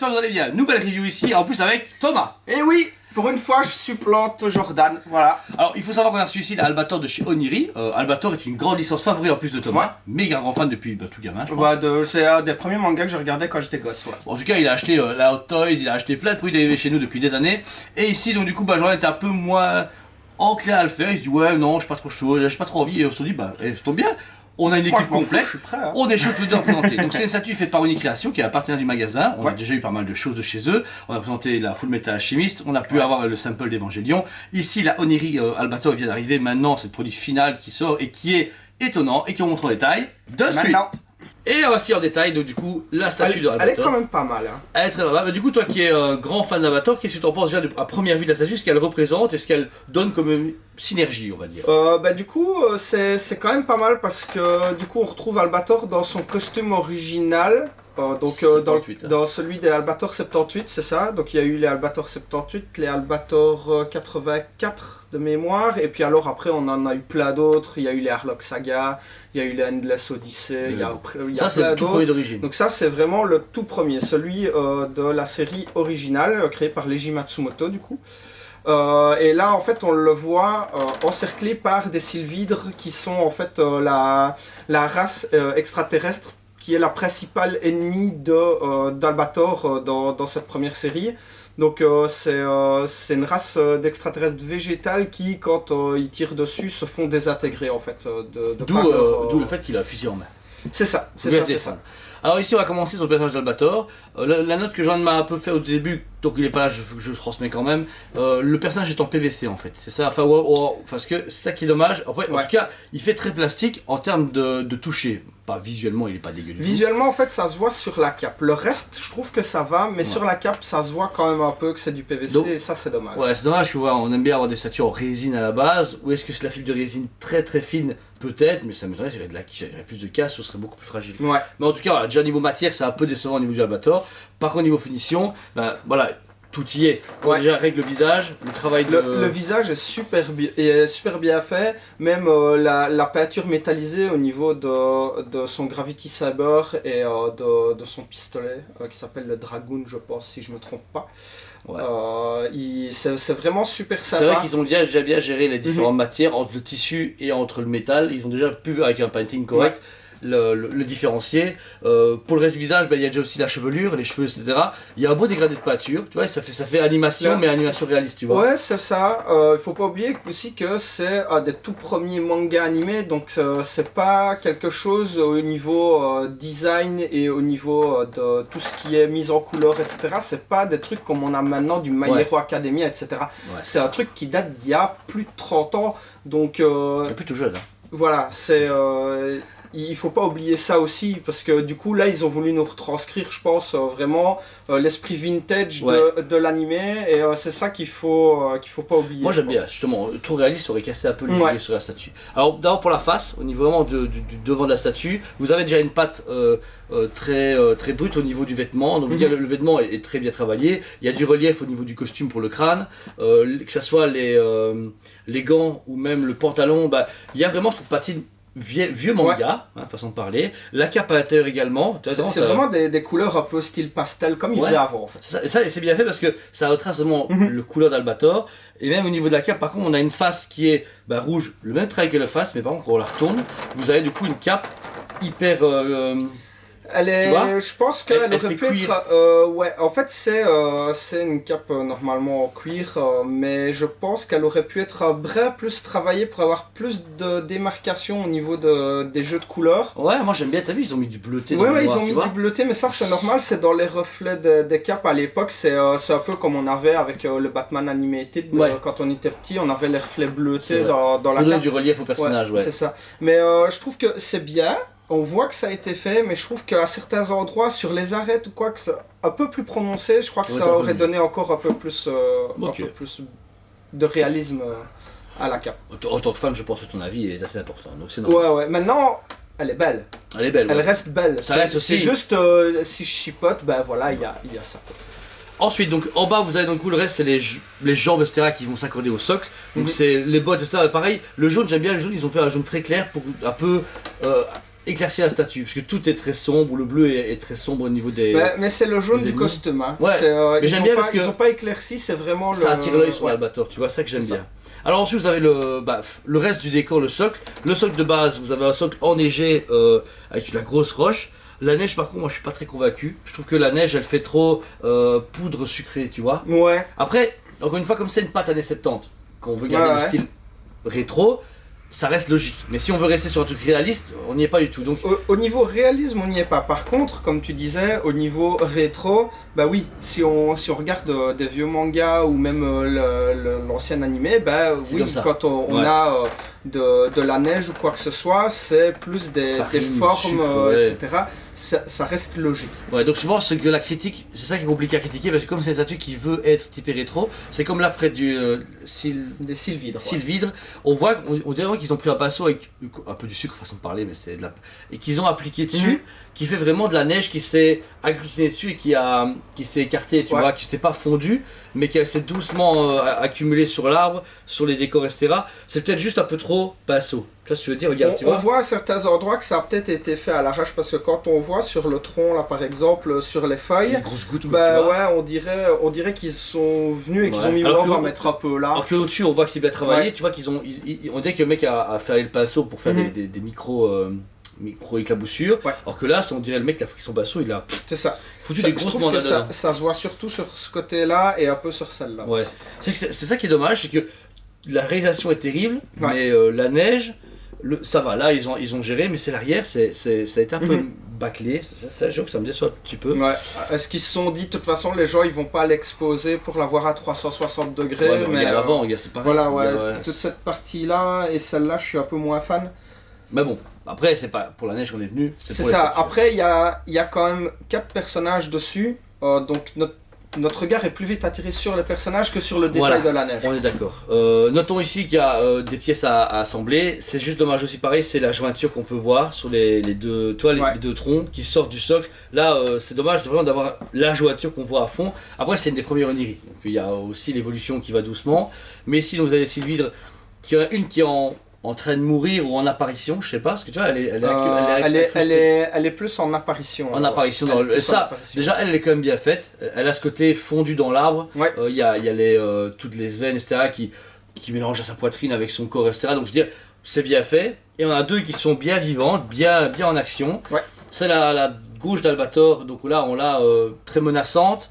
j'espère que vous allez bien. Nouvelle review ici, en plus avec Thomas. Et oui, pour une fois je supplante Jordan, voilà. Alors il faut savoir qu'on a reçu ici la Albator de chez Oniri. Albator est une grande licence favorite en plus de Thomas. Ouais. Méga grand fan depuis tout gamin, je pense. C'est un des premiers mangas que je regardais quand j'étais gosse, ouais. En tout cas, il a acheté la Hot Toys, il a acheté plein de produits dérivés chez nous depuis des années. Et ici, donc du coup, Jordan était un peu moins enclin à le faire. Il se dit ouais, non, je suis pas trop chaud, j'ai pas trop envie. Et on se dit ça tombe bien. On a une équipe complète, je suis prêt, hein. On est chaud de vous présenter. Donc c'est une statue faite par Unique Création qui est un partenaire du magasin. On a déjà eu pas mal de choses de chez eux. On a présenté la Full Metal Alchemist, on a pu avoir le sample d'Evangelion. Ici la Oniri Albator vient d'arriver, maintenant c'est le produit final qui sort et qui est étonnant et qui on montre en détail de suite. Et voici en détail donc du coup la statue de Albator. Elle est quand même pas mal, hein. Elle est très mal. Du coup toi qui es grand fan d'Albator, qu'est-ce que tu en penses déjà à première vue de la statue, ce qu'elle représente et ce qu'elle donne comme synergie, on va dire. Du coup c'est quand même pas mal parce que du coup on retrouve Albator dans son costume original. Dans celui des Albator 78, c'est ça. Donc il y a eu les Albator 78, les Albator 84 de mémoire, et puis alors après on en a eu plein d'autres. Il y a eu les Harlock Saga, il y a eu les Endless Odyssey, il y a ça c'est le tout premier d'origine. Donc ça c'est vraiment le tout premier, celui de la série originale créée par Leiji Matsumoto du coup. Et là en fait on le voit encerclé par des sylvidres qui sont en fait la race extraterrestre qui est la principale ennemie d'Albator dans cette première série. Donc c'est une race d'extraterrestres végétales qui, quand ils tirent dessus, se font désintégrer en fait. D'où le fait qu'il a un fusil en main. C'est ça. Alors ici on va commencer sur le personnage d'Albator. La note que Jean m'a un peu fait au début, donc il n'est pas là, je le transmets quand même. Le personnage est en PVC en fait, c'est ça, parce que c'est ça qui est dommage. Après, en tout cas, il fait très plastique en termes de toucher. Pas visuellement, il est pas dégueu du tout. Visuellement en fait ça se voit sur la cape. Le reste je trouve que ça va, mais sur la cape ça se voit quand même un peu que c'est du PVC, donc, et ça c'est dommage. Ouais, c'est dommage que on aime bien avoir des statues en résine à la base, ou est-ce que c'est la fibre de résine très très fine? Peut-être, mais ça m'étonnerait qu'il y aurait plus de casse, ce serait beaucoup plus fragile. Ouais. Mais en tout cas, déjà au niveau matière, c'est un peu décevant au niveau du Albator. Par contre, au niveau finition, voilà, tout y est. Quand déjà règle le visage, le travail de... Le visage est super bien fait, même la peinture métallisée au niveau de son Gravity Cyber et de son pistolet, qui s'appelle le Dragoon, je pense, si je me trompe pas. Ouais. C'est vraiment super sympa. C'est vrai qu'ils ont déjà bien géré les différentes matières entre le tissu et entre le métal. Ils ont déjà pu, avec un painting correct, le différencier. Pour le reste du visage, il y a déjà aussi la chevelure, les cheveux, etc. Il y a un beau dégradé de peinture, tu vois, ça fait animation, mais animation réaliste, tu vois. Ouais, c'est ça. Il faut pas oublier aussi que c'est un des tout premiers mangas animés, donc c'est pas quelque chose au niveau design et au niveau de tout ce qui est mise en couleur, etc. C'est pas des trucs comme on a maintenant du My Hero Academia, etc. Ouais, c'est un truc qui date d'il y a plus de 30 ans, donc... C'est plutôt jeune, hein. Voilà, c'est... il faut pas oublier ça aussi, parce que du coup là ils ont voulu nous retranscrire, je pense, vraiment l'esprit vintage de l'animé, et c'est ça qu'il faut pas oublier. Moi j'aime bien, justement, trop réaliste, ça aurait cassé un peu l'idée sur la statue. Alors d'abord pour la face, au niveau vraiment du devant de la statue, vous avez déjà une patte très brute au niveau du vêtement, donc le vêtement est très bien travaillé, il y a du relief au niveau du costume pour le crâne, que ce soit les gants ou même le pantalon, il y a vraiment cette patine vieux manga, façon de parler. La cape à l'intérieur également. C'est vraiment des couleurs un peu style pastel, comme ils faisaient avant en fait. Ça c'est bien fait parce que ça retrace vraiment le couleur d'Albator. Et même au niveau de la cape, par contre, on a une face qui est rouge, le même trait que la face, mais par contre, quand on la retourne, vous avez du coup une cape hyper... je pense qu'elle aurait pu être... en fait c'est une cape normalement en cuir, mais je pense qu'elle aurait pu être un brin plus travaillée pour avoir plus de démarcation au niveau des jeux de couleurs. Ouais, moi j'aime bien, t'as vu, ils ont mis du bleuté. Ouais, ils ont mis du bleuté, mais ça c'est normal, c'est dans les reflets des capes à l'époque, c'est un peu comme on avait avec le Batman Animated, quand on était petit, on avait les reflets bleutés dans la cape. Du relief au personnage, C'est ça. Mais je trouve que c'est bien. On voit que ça a été fait, mais je trouve qu'à certains endroits, sur les arêtes ou quoi, que c'est un peu plus prononcé, je crois que ça aurait donné encore un peu plus de réalisme à la cape. En tant que fan, je pense que ton avis est assez important, donc c'est normal. Ouais, maintenant, elle est belle. Elle reste belle. C'est juste, si je chipote, voilà, il y a ça. Ensuite, donc en bas, vous avez donc le reste, c'est les jambes, etc. qui vont s'accorder au socle. Donc c'est les bottes, etc. Pareil, le jaune, j'aime bien le jaune, ils ont fait un jaune très clair pour un peu éclaircir la statue, parce que tout est très sombre, le bleu est très sombre au niveau des... Mais c'est le jaune des du ennemis. costume. Hein. Ouais, mais ils j'aime ont bien pas, parce que ils ont pas éclairci, c'est vraiment ça attire l'œil sur ouais. l'Albator, tu vois, ça que j'aime C'est ça. bien. Alors ensuite vous avez le reste du décor, le socle. Le socle de base, vous avez un socle enneigé avec de la grosse roche. La neige par contre moi je suis pas très convaincu. Je trouve que la neige elle fait trop poudre sucrée, tu vois. Ouais. Après, encore une fois comme c'est une pâte années 70, qu'on veut garder Ouais, le style rétro, ça reste logique. Mais si on veut rester sur un truc réaliste, on n'y est pas du tout. Donc Au niveau réalisme, on n'y est pas. Par contre, comme tu disais, au niveau rétro, bah oui, si on regarde des vieux mangas ou même l'ancien animé, bah C'est oui, comme ça. quand on Ouais. a de la neige ou quoi que ce soit, c'est plus des Farine, formes, sucre, ouais. etc. Ça reste logique. ouais, donc je pense que la critique, c'est ça qui est compliqué à critiquer parce que comme c'est une statue qui veut être typée rétro, c'est comme là près du Des sylvidres. ouais. Sylvidre, on voit, on dirait qu'ils ont pris un pinceau avec un peu du sucre façon de parler, mais c'est de la... et qu'ils ont appliqué dessus, qui fait vraiment de la neige qui s'est agglutinée dessus et qui s'est écartée, tu Ouais. vois, qui s'est pas fondue, mais qui s'est doucement accumulée sur l'arbre, sur les décors, etc. C'est peut-être juste un peu trop pinceau. Tu vois ce que tu veux dire, regarde, tu On vois. voit à certains endroits que ça a peut-être été fait à l'arrache parce que quand on voit sur le tronc, là par exemple, sur les Une feuilles, grosse goutte, tu bah vois. ouais, on dirait qu'ils sont venus et qu'ils Ouais. ont mis Alors on que va au- mettre un peu là. Alors que au-dessus, on voit que c'est bien travaillé, Ouais. tu vois qu'ils ont, on dirait que le mec a fait le pinceau pour faire Mhm. des micro éclaboussures, Ouais. alors que là, on dirait le mec qui a pris son pinceau, il a C'est ça. foutu Ça- des je grosses trouve que mandales ça, dedans. ça se voit surtout sur ce côté-là et un peu sur celle-là. Ouais. C'est ça qui est dommage, c'est que la réalisation est terrible, Ouais. mais la neige, ça va, là ils ont géré, mais c'est l'arrière, ça a été un peu Mhm. bâclé, j'avoue que ça me déçoit un petit peu. Ouais. Est-ce qu'ils se sont dit, de toute façon, les gens ils vont pas l'exposer pour l'avoir à 360 degrés, Ouais, mais mais regarde l'avant, regarde, c'est pareil. voilà, ouais, Regarde, toute cette partie-là et celle-là, je suis un peu moins fan. Mais bon, après, c'est pas pour la neige qu'on est venu, C'est pour les ça. statues. Après, il y a quand même 4 personnages dessus, donc notre regard est plus vite attiré sur les personnages que sur le détail Voilà. de la neige. On est d'accord. Notons ici qu'il y a des pièces à assembler. C'est juste dommage aussi, pareil, c'est la jointure qu'on peut voir sur les deux, toi, Ouais. les deux troncs qui sortent du socle. Là, c'est dommage vraiment d'avoir la jointure qu'on voit à fond. Après, c'est une des premières Oniri. Donc il y a aussi l'évolution qui va doucement. Mais ici, vous avez Sylvidre, qui a une qui est en train de mourir ou en apparition, je sais pas, parce que tu vois, elle est Elle est plus en apparition. en apparition dans Elle est le. plus en Ça, apparition. déjà, elle est quand même bien faite. Elle a ce côté fondu dans l'arbre. Ouais. Il y a toutes les veines, etc., qui mélangent à sa poitrine avec son corps, etc. Donc, je veux dire, c'est bien fait. Et on a deux qui sont bien vivantes, bien en action. Ouais. C'est la gauche d'Albator, donc là, on l'a très menaçante.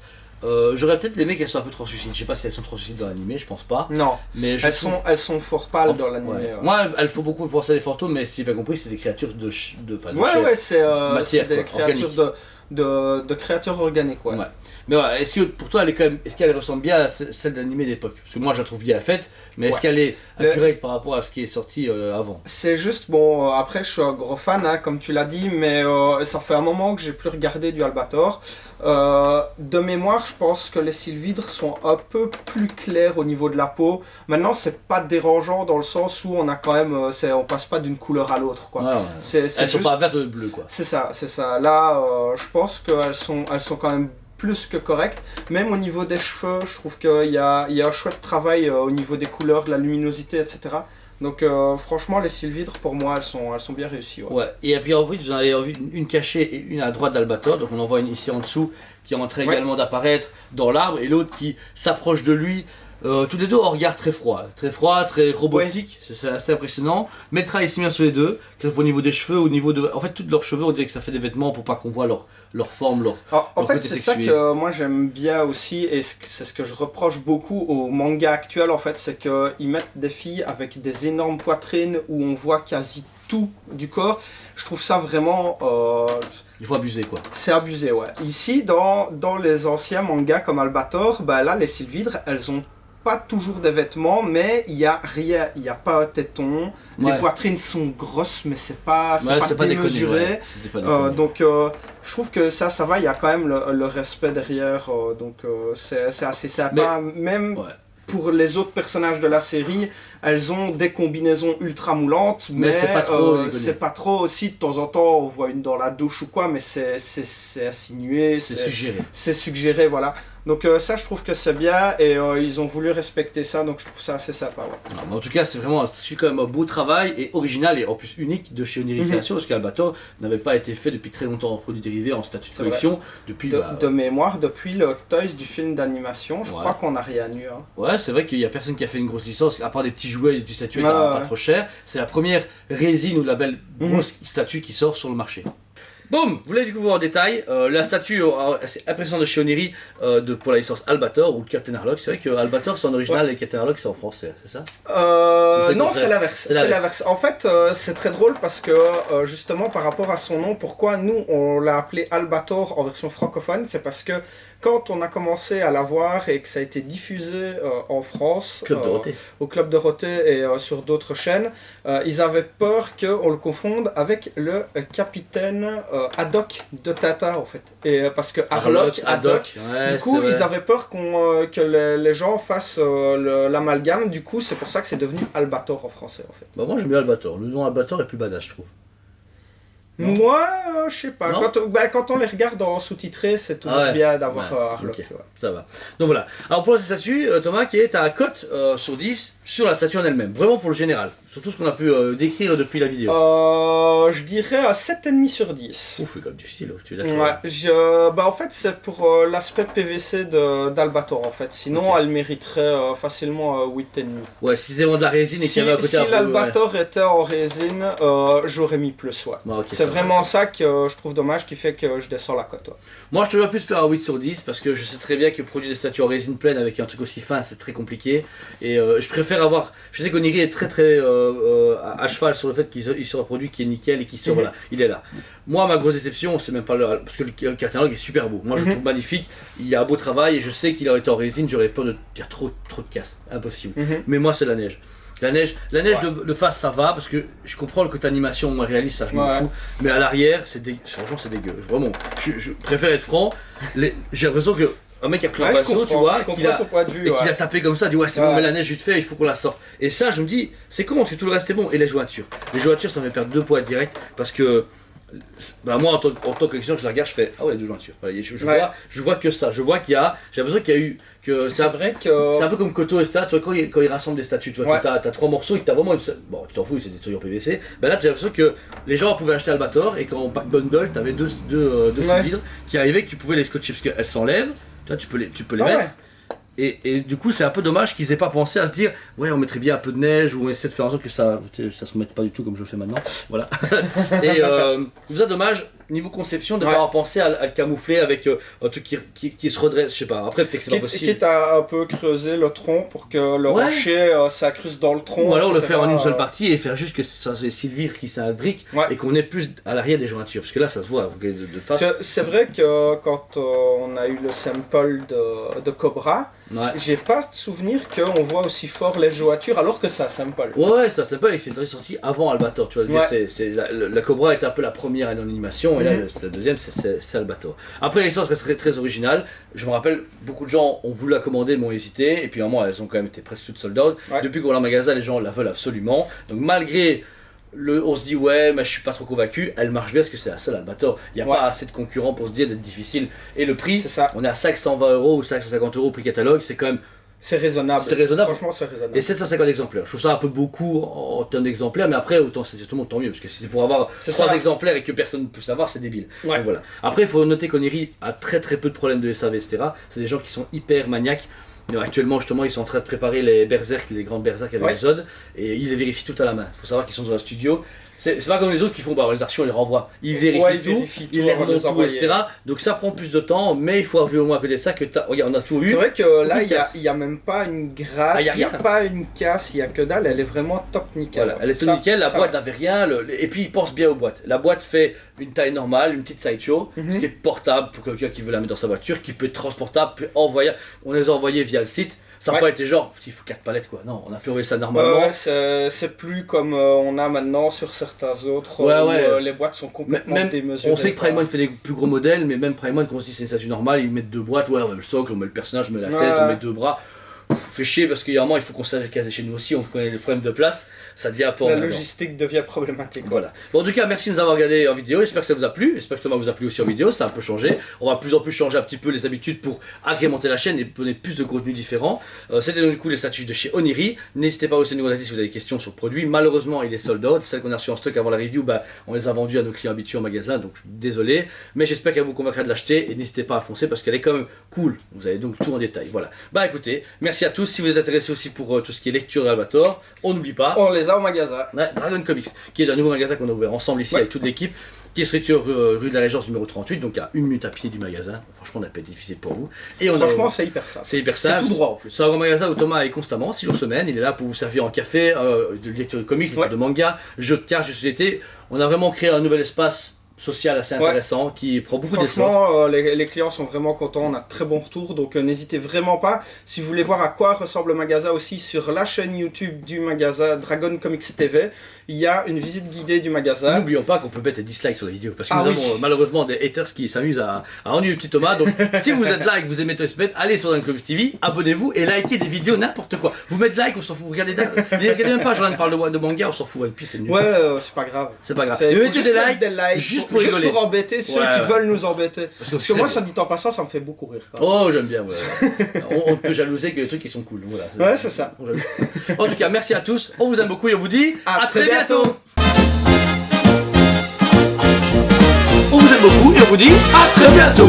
J'aurais peut-être aimé qu'elles soient un peu translucides. Je sais pas si elles sont translucides dans l'animé, je pense pas. Non, Mais je trouve- elles sont fort pâles dans l'anime. Ouais. Moi, elles font beaucoup penser à des fantômes, mais si j'ai bien compris, c'est des créatures de chair. Ouais, c'est matière, des quoi, créatures de créatures organiques. Ouais. Ouais. Mais voilà, est-ce que pour toi, est-ce qu'elle ressemble bien à celle de l'animé d'époque? Parce que moi, je la trouve bien faite, mais est-ce Ouais. qu'elle est Le- accurate par rapport à ce qui est sorti avant? C'est juste, bon, après je suis un gros fan, hein, comme tu l'as dit, mais ça fait un moment que j'ai plus regardé du Albator. De mémoire, je pense que les sylvidres sont un peu plus clairs au niveau de la peau. Maintenant, c'est pas dérangeant dans le sens où on a quand même, on passe pas d'une couleur à l'autre, quoi. Ouais, ouais. C'est Elles sont juste- pas vertes ou bleues, quoi. C'est ça, c'est ça. Là, je pense qu'elles sont quand même plus que correctes. Même au niveau des cheveux, je trouve qu'il y a un chouette travail au niveau des couleurs, de la luminosité, etc. Donc franchement, les sylvidres, pour moi, elles sont bien réussies. Ouais. Ouais, et puis ensuite, vous en avez vu une cachée et une à droite d'Albator, donc on en voit une ici en dessous qui est en train Ouais. également d'apparaître dans l'arbre, et l'autre qui s'approche de lui. Tous les deux au regard très froid, très robotique, c'est assez impressionnant. Mais le travail ici bien sur les deux, que ce soit au niveau des cheveux, au niveau de. En fait, tous leurs cheveux, on dirait que ça fait des vêtements pour pas qu'on voit leur forme, Alors, en leur fait, côté c'est ça sexué. que moi j'aime bien aussi, et c'est ce que je reproche beaucoup aux mangas actuels, en fait, c'est qu'ils mettent des filles avec des énormes poitrines où on voit quasi tout du corps. Je trouve ça vraiment. Il faut abuser, quoi. C'est abusé, ouais. Ici, dans les anciens mangas comme Albator, bah là, les sylvidres, elles ont pas toujours des vêtements, mais il y a rien, il y a pas un téton. Ouais. Les poitrines sont grosses, mais c'est pas déconné, démesuré. ouais. C'était pas déconné. Donc, je trouve que ça va. Il y a quand même le respect derrière. Donc, c'est assez sympa. Même Ouais. pour les autres personnages de la série, elles ont des combinaisons ultra moulantes, Mais c'est pas trop déconné. c'est pas trop aussi. De temps en temps, on voit une dans la douche ou quoi, mais c'est insinué, C'est suggéré. c'est suggéré, voilà. Donc ça, je trouve que c'est bien et ils ont voulu respecter ça, donc je trouve ça assez sympa. Ouais. Non, mais en tout cas, c'est vraiment quand même un beau travail et original et en plus unique de chez Oniri Création parce qu'Albator n'avait pas été fait depuis très longtemps en produits dérivés, en statut de collection. Depuis, de mémoire, depuis le Toys du film d'animation, je crois qu'on n'a rien eu. Hein. Ouais, c'est vrai qu'il n'y a personne qui a fait une grosse licence, à part des petits jouets et des petites statuettes pas trop cher. C'est la première résine ou label grosse statue qui sort sur le marché. Boum, vous l'avez découvert en détail, la statue c'est impressionnant de chez Oniri pour la licence Albator ou le Captain Harlock. C'est vrai que Albator c'est en original et Captain Harlock c'est en français, c'est ça? Non, c'est l'inverse. C'est l'inverse. En fait, c'est très drôle parce que justement par rapport à son nom, pourquoi nous on l'a appelé Albator en version francophone, c'est parce que quand on a commencé à la voir et que ça a été diffusé en France, au Club Dorothée et sur d'autres chaînes, ils avaient peur qu'on le confonde avec le capitaine Haddock de Tintin en fait. Et parce que Harlock, Haddock, ouais, du coup ils avaient peur que les gens fassent l'amalgame, du coup c'est pour ça que c'est devenu Albator en français en fait. Bah moi j'aime bien Albator, le nom Albator est plus badass je trouve. Non. Moi, je sais pas. Quand on les regarde en sous-titré, c'est toujours bien d'avoir Harlock. Okay. Ouais. Ça va. Donc voilà. Alors pour la statue, Thomas, qui est à cote sur 10 sur la statue en elle-même. Vraiment pour le général. Sur tout ce qu'on a pu décrire depuis la vidéo. Je dirais à 7,5 sur 10. Ouf, c'est quand même difficile. Tu es d'accord? Ouais. En fait, c'est pour l'aspect PVC d'Albator en fait. Sinon, elle mériterait facilement 8,5. Ouais, si c'était vraiment de la résine et qu'il y avait à côté si l'Albator était en résine, j'aurais mis plus. Ouais. Okay, c'est vraiment ça que je trouve dommage qui fait que je descends la cote. Ouais. Moi je te vois plus faire à 8 sur 10 parce que je sais très bien que produire des statues en résine pleine avec un truc aussi fin c'est très compliqué et je préfère avoir, je sais qu'Oniri est très à cheval sur le fait qu'il sera produit qui est nickel et qui sera là, il est là. Moi ma grosse déception c'est même pas le, parce que le catalogue est super beau, moi je le trouve magnifique, il y a un beau travail et je sais qu'il aurait été en résine, j'aurais peur de dire trop de casse, impossible, mais moi c'est la neige. La neige de face ça va parce que je comprends le côté animation moins réaliste, ça je m'en fous, mais à l'arrière franchement c'est dégueu, vraiment, je préfère être franc, j'ai l'impression que un mec a pris un pinceau, tu vois, qu'il a tapé comme ça, il dit ouais c'est bon mais la neige vite fait, il faut qu'on la sorte. Et ça je me dis, c'est con parce que tout le reste est bon. Et les jointures ça me fait perdre 2 points direct parce que moi en tant que collectionneur je la regarde, je fais ah ouais 2 jointures. Je vois que ça, je vois qu'il y a, j'ai l'impression qu'il y a eu que c'est vrai que c'est un peu comme Koto et ça, tu vois quand ils rassemblent des statues, tu vois, t'as 3 morceaux et que t'as vraiment bon tu t'en fous c'est des trucs en PVC, ben là j'ai l'impression que les gens pouvaient acheter Albator et quand on pack bundle t'avais deux cylindres qui arrivaient que tu pouvais les scotcher parce qu'elles s'enlèvent, tu peux les mettre. Et du coup c'est un peu dommage qu'ils aient pas pensé à se dire ouais on mettrait bien un peu de neige ou on essaie de faire en sorte que ça se remette pas du tout comme je le fais maintenant, voilà. Et c'est dommage niveau conception de ne pas avoir pensé à le camoufler avec un truc qui se redresse, je sais pas, après peut-être que c'est pas possible. Quitte à un peu creuser le tronc pour que le rocher s'incruste dans le tronc. Ou alors le faire en une seule partie et faire juste que ça c'est Sylvire qui s'imbrique et qu'on ait plus à l'arrière des jointures, parce que là ça se voit de face. C'est vrai que quand on a eu le sample de Cobra, j'ai pas souvenir qu'on voit aussi fort les jointures alors que ça sample. Ouais, ça sample et c'est sorti avant Albator, tu vois. La Cobra est un peu la première en animation. Et là, la deuxième, c'est Albator. Après, l'histoire serait très originale. Je me rappelle, beaucoup de gens ont voulu la commander, mais ont hésité. Et puis, à un moment, elles ont quand même été presque toutes sold out. Depuis qu'on l'a en magasin, les gens la veulent absolument. Donc, malgré on se dit, ouais, mais je suis pas trop convaincu, elle marche bien parce que c'est la seule Albator. Il n'y a pas assez de concurrents pour se dire d'être difficile. Et le prix, on est à 520 € ou 550 € prix catalogue, c'est quand même. C'est raisonnable. Franchement, c'est raisonnable. Et 750 exemplaires. Je trouve ça un peu beaucoup en termes d'exemplaires, mais après, autant c'est tout le monde, tant mieux. Parce que si c'est pour avoir 3 exemplaires et que personne ne peut savoir, c'est débile. Donc, voilà. Après, il faut noter qu'Oniri a très peu de problèmes de SAV, etc. C'est des gens qui sont hyper maniaques. Actuellement, justement, ils sont en train de préparer les berserk, les grandes berserk avec les Zod, et ils les vérifient tout à la main. Il faut savoir qu'ils sont dans un studio. C'est pas comme les autres qui font les archives, on les renvoie. Ils vérifient tout, ils les remontent tout, etc. Donc ça prend plus de temps, mais il faut avoir vu au moins à côté de ça que regarde, on a tout eu. C'est vrai que là, il n'y a même pas une gratte, il n'y a pas une casse, il n'y a que dalle, elle est vraiment top nickel. Voilà, elle est top nickel, la boîte n'avait rien, et puis ils pensent bien aux boîtes. La boîte fait une taille normale, une petite sideshow, ce qui est portable pour quelqu'un qui veut la mettre dans sa voiture, qui peut être transportable, peut envoyer. On les a envoyés via le site. Ça n'a pas été genre, il faut 4 palettes quoi. Non, on a pu envoyer ça normalement. C'est plus comme on a maintenant sur certains autres où les boîtes sont complètement démesurées. On sait que Prime One fait des plus gros modèles, mais même Prime One, quand on se dit c'est une statue normale, ils mettent 2 boîtes. Ouais, on met le socle, on met le personnage, on met la tête, on met 2 bras. fait chier parce qu'il y a un moment il faut qu'on sache caser chez nous aussi, on connaît les problèmes de place, ça devient un peu La emmerdant. logistique devient problématique. Voilà. Bon, en tout cas, merci de nous avoir regardé en vidéo. J'espère que ça vous a plu. J'espère que Thomas vous a plu aussi en vidéo. Ça a un peu changé. On va de plus en plus changer un petit peu les habitudes pour agrémenter la chaîne et donner plus de contenu différent. C'était donc du coup les statues de chez Oniri. N'hésitez pas aussi à nous contacter si vous avez des questions sur le produit. Malheureusement, il est sold out. Celles qu'on a reçues en stock avant la review, on les a vendues à nos clients habitués en magasin. Donc, je suis désolé. Mais j'espère qu'elle vous convaincra de l'acheter. Et n'hésitez pas à foncer parce qu'elle est quand même cool. Vous avez donc tout en détail. Voilà. Écoutez, merci à tous. Si vous êtes intéressés aussi pour tout ce qui est lecture d'Albator, on n'oublie pas. On les a au magasin. Ouais, Dragon Comics, qui est un nouveau magasin qu'on a ouvert ensemble ici avec toute l'équipe, qui est situé rue de la Régence numéro 38, donc à 1 minute à pied du magasin. Franchement, on n'a pas été difficile pour vous. Et Franchement, c'est hyper simple. C'est hyper simple. C'est tout droit en plus. C'est un grand magasin où Thomas est constamment, 6 jours semaine. Il est là pour vous servir en café, de lecture de comics, de manga, jeux de cartes, jeux de société. On a vraiment créé un nouvel espace social assez intéressant qui prend beaucoup d'essor. Franchement, les clients sont vraiment contents, on a très bons retours, donc n'hésitez vraiment pas. Si vous voulez voir à quoi ressemble le magasin aussi, sur la chaîne YouTube du magasin Dragon Comics TV, il y a une visite guidée du magasin. N'oublions pas qu'on peut mettre des dislikes sur les vidéos, parce que nous avons malheureusement des haters qui s'amusent à ennuyer le petit Thomas. Donc si vous êtes là et que vous aimez Toy Spot, allez sur Dragon Comics TV, abonnez-vous et likez des vidéos n'importe quoi. Vous mettez like, on s'en fout, regardez même pas, Jordan parle de manga, on s'en fout, One Piece c'est nul. Ouais, c'est pas grave. C'est pas grave. Mais mettez des likes, juste pour rigoler. Pour embêter ceux qui veulent nous embêter. Parce que moi, ça dit en passant, ça me fait beaucoup rire. Oh, j'aime bien. On peut jalouser que les trucs qui sont cool. Voilà. Ouais, c'est ça. En tout cas, merci à tous. On vous aime beaucoup et on vous dit à très bientôt. On vous aime beaucoup et on vous dit à très bientôt.